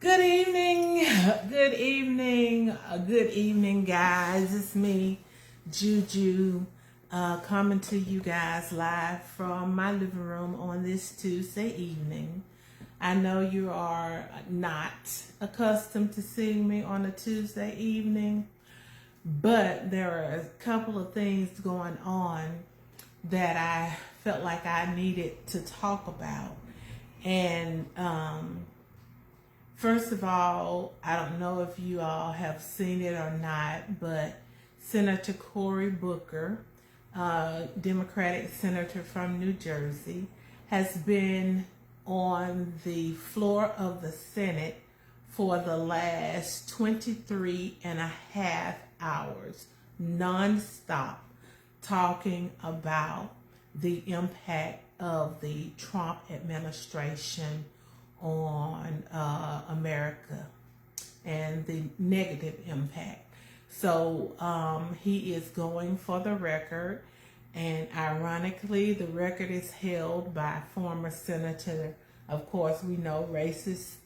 Good evening, good evening, guys. It's me, Juju, coming to you guys live from my living room on this Tuesday evening. I know you are not accustomed to seeing me on a Tuesday evening, but there are a couple of things going on that I felt like I needed to talk about. And, first of all, I don't know if you all have seen it or not, but Senator Cory Booker, Democratic senator from New Jersey, has been on the floor of the Senate for the last 23 and a half hours, nonstop, talking about the impact of the Trump administration on America and the negative impact. So he is going for the record, and ironically, the record is held by former Senator, of course, we know racist,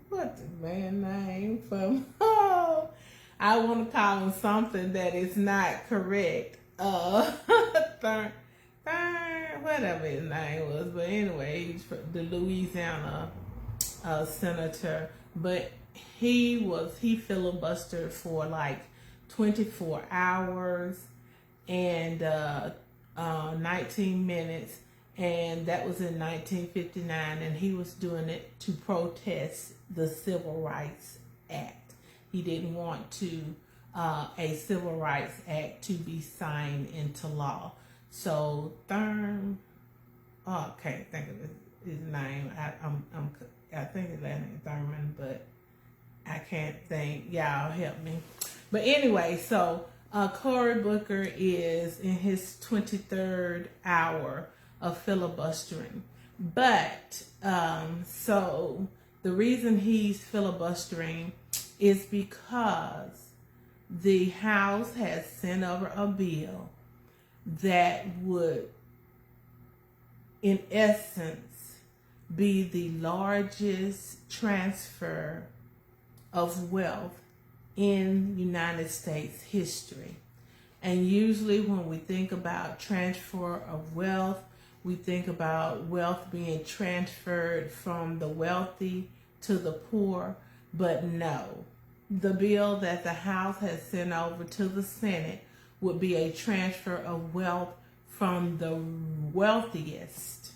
what's the man's name from? Oh, I want to call him something that is not correct. Whatever his name was, but anyway, he's the Louisiana senator. But he filibustered for like 24 hours and 19 minutes, and that was in 1959, and he was doing it to protest the Civil Rights Act. He didn't want a Civil Rights Act to be signed into law. So I can't think of his name. I think his last name Thurman, but I can't think. Y'all help me. But anyway, so Cory Booker is in his 23rd hour of filibustering. But so the reason he's filibustering is because the House has sent over a bill that would, in essence, be the largest transfer of wealth in United States history. And usually when we think about transfer of wealth, we think about wealth being transferred from the wealthy to the poor, but no. The bill that the House has sent over to the Senate would be a transfer of wealth from the wealthiest,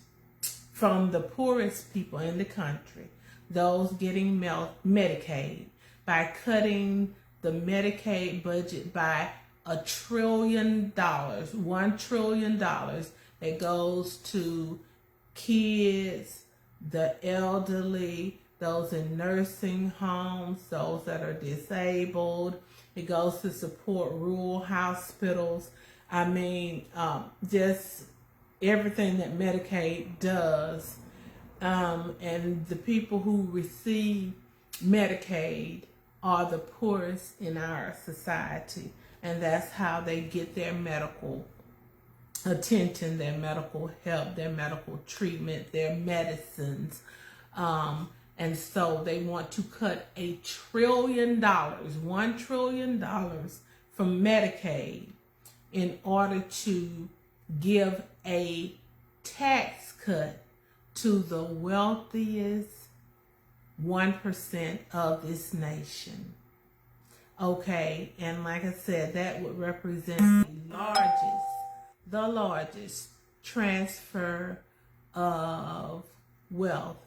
from the poorest people in the country, those getting Medicaid, by cutting the Medicaid budget by $1 trillion, $1 trillion that goes to kids, the elderly, those in nursing homes, those that are disabled. It goes to support rural hospitals. I mean, just everything that Medicaid does. And the people who receive Medicaid are the poorest in our society. And that's how they get their medical attention, their medical help, their medical treatment, their medicines. And so they want to cut $1 trillion, $1 trillion from Medicaid in order to give a tax cut to the wealthiest 1% of this nation. Okay, and like I said, that would represent the largest transfer of wealth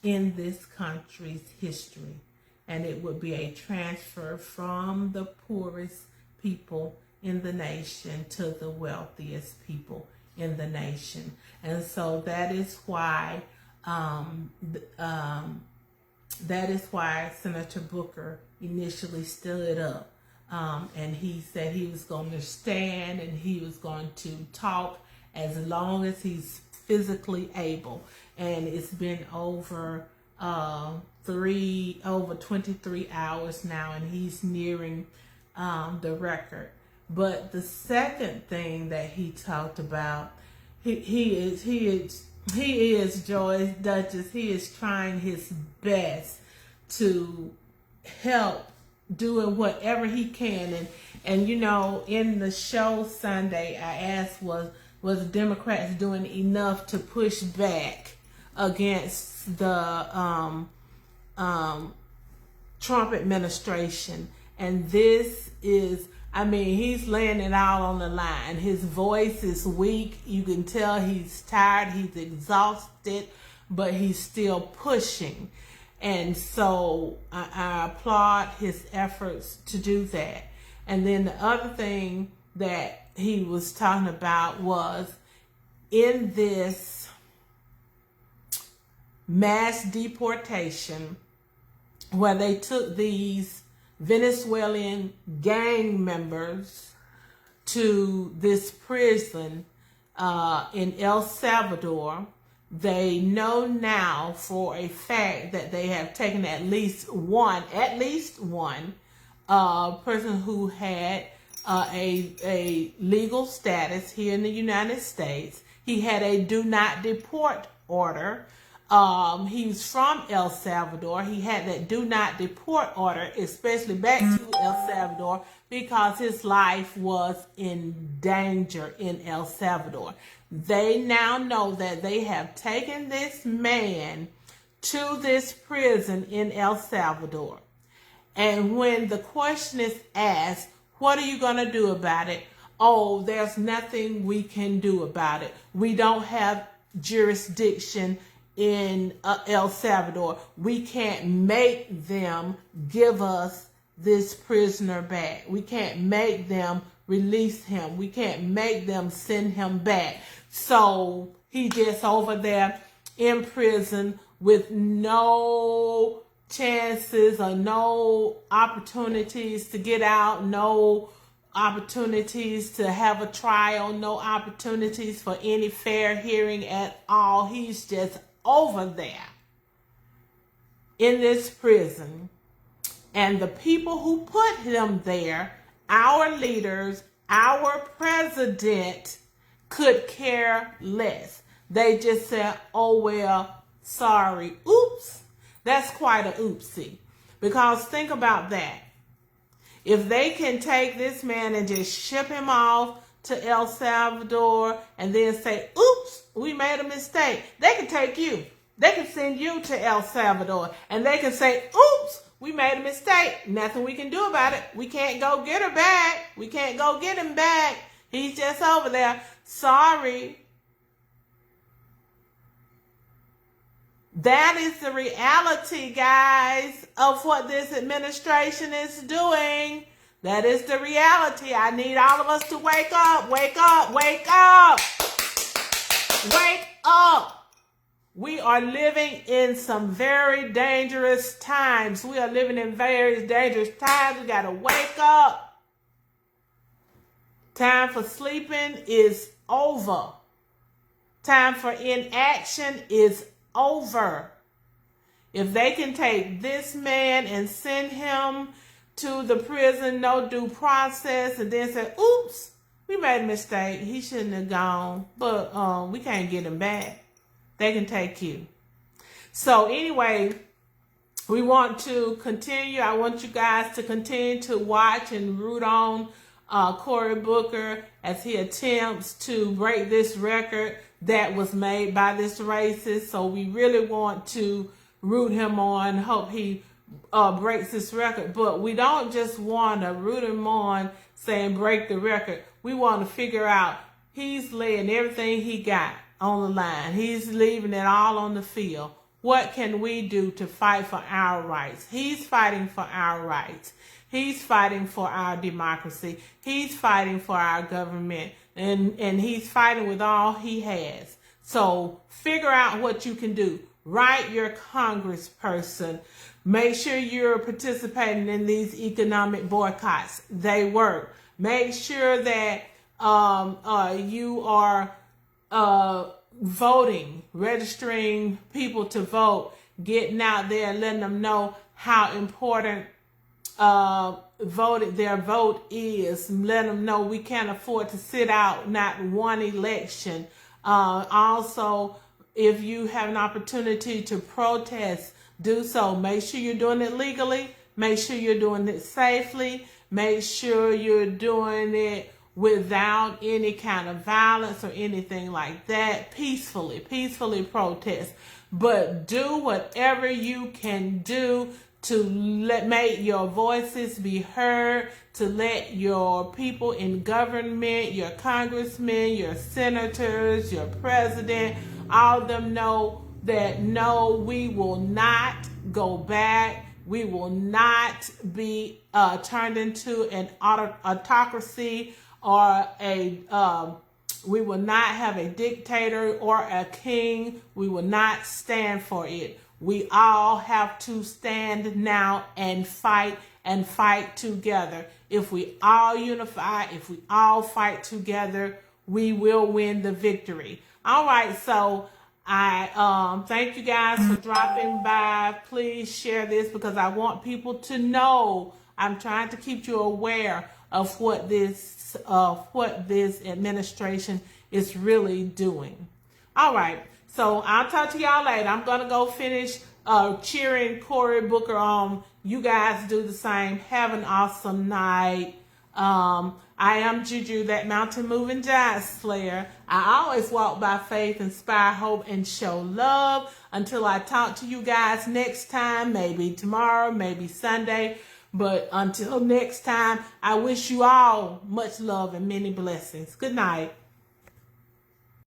in this country's history. And it would be a transfer from the poorest people in the nation to the wealthiest people in the nation. And so that is why Senator Booker initially stood up. And he said he was going to stand and he was going to talk as long as he's physically able. And it's been over 23 hours now, and he's nearing the record. But the second thing that he talked about, he is He is, Joyce Duchess. He is trying his best to help, doing whatever he can. And you know, in the show Sunday, I asked was Democrats doing enough to push back against the Trump administration. And this is, I mean, he's laying it out on the line. His voice is weak. You can tell he's tired, he's exhausted, but he's still pushing. And so I applaud his efforts to do that. And then the other thing that he was talking about was in this mass deportation where they took these Venezuelan gang members to this prison in El Salvador. They know now for a fact that they have taken at least one person who had a legal status here in the United States. He had a do not deport order. He was from El Salvador. He had that do not deport order, especially back to El Salvador, because his life was in danger in El Salvador. They now know that they have taken this man to this prison in El Salvador. And when the question is asked, what are you going to do about it? Oh, there's nothing we can do about it. We don't have jurisdiction in El Salvador. We can't make them give us this prisoner back. We can't make them release him. We can't make them send him back. So he just over there in prison with no chances or no opportunities to get out, no opportunities to have a trial, no opportunities for any fair hearing at all. He's just over there in this prison. And the people who put him there, our leaders, our president, could care less. They just said, oh, well, sorry, oops. That's quite a oopsie. Because think about that. If they can take this man and just ship him off to El Salvador and then say, oops, we made a mistake, they can take you. They can send you to El Salvador and they can say, oops, we made a mistake. Nothing we can do about it. We can't go get her back. We can't go get him back. He's just over there. Sorry. That is the reality, guys, of what this administration is doing. That is the reality. I need all of us to wake up, wake up, wake up. Wake up. We are living in some very dangerous times. We are living in very dangerous times. We got to wake up. Time for sleeping is over. Time for inaction is over. If they can take this man and send him to the prison, no due process, and then say, oops, we made a mistake. He shouldn't have gone, but we can't get him back. They can take you. So anyway, we want to continue. I want you guys to continue to watch and root on Cory Booker as he attempts to break this record that was made by this racist. So we really want to root him on, hope he breaks this record. But we don't just want to root him on saying break the record. We want to figure out he's laying everything he got on the line. He's leaving it all on the field. What can we do to fight for our rights? He's fighting for our rights. He's fighting for our democracy. He's fighting for our government. And he's fighting with all he has. So figure out what you can do. Write your congressperson. Make sure you're participating in these economic boycotts. They work. Make sure that you are voting, registering people to vote, getting out there, letting them know how important their vote is. Let them know we can't afford to sit out not one election. Also, if you have an opportunity to protest, do so. Make sure you're doing it legally. Make sure you're doing it safely. Make sure you're doing it without any kind of violence or anything like that. Peacefully protest. But do whatever you can do to make your voices be heard, to let your people in government, your congressmen, your senators, your president, all of them know that no, we will not go back. We will not be turned into an autocracy or we will not have a dictator or a king. We will not stand for it. We all have to stand now and fight together. If we all unify, if we all fight together, we will win the victory. All right, so I thank you guys for dropping by. Please share this because I want people to know. I'm trying to keep you aware of what this administration is really doing. All right, so I'll talk to y'all later. I'm gonna go finish cheering Cory Booker on. You guys do the same. Have an awesome night. I am Juju, that mountain moving giant slayer. I always walk by faith, inspire hope, and show love. Until I talk to you guys next time, maybe tomorrow, maybe Sunday. But until next time, I wish you all much love and many blessings. Good night.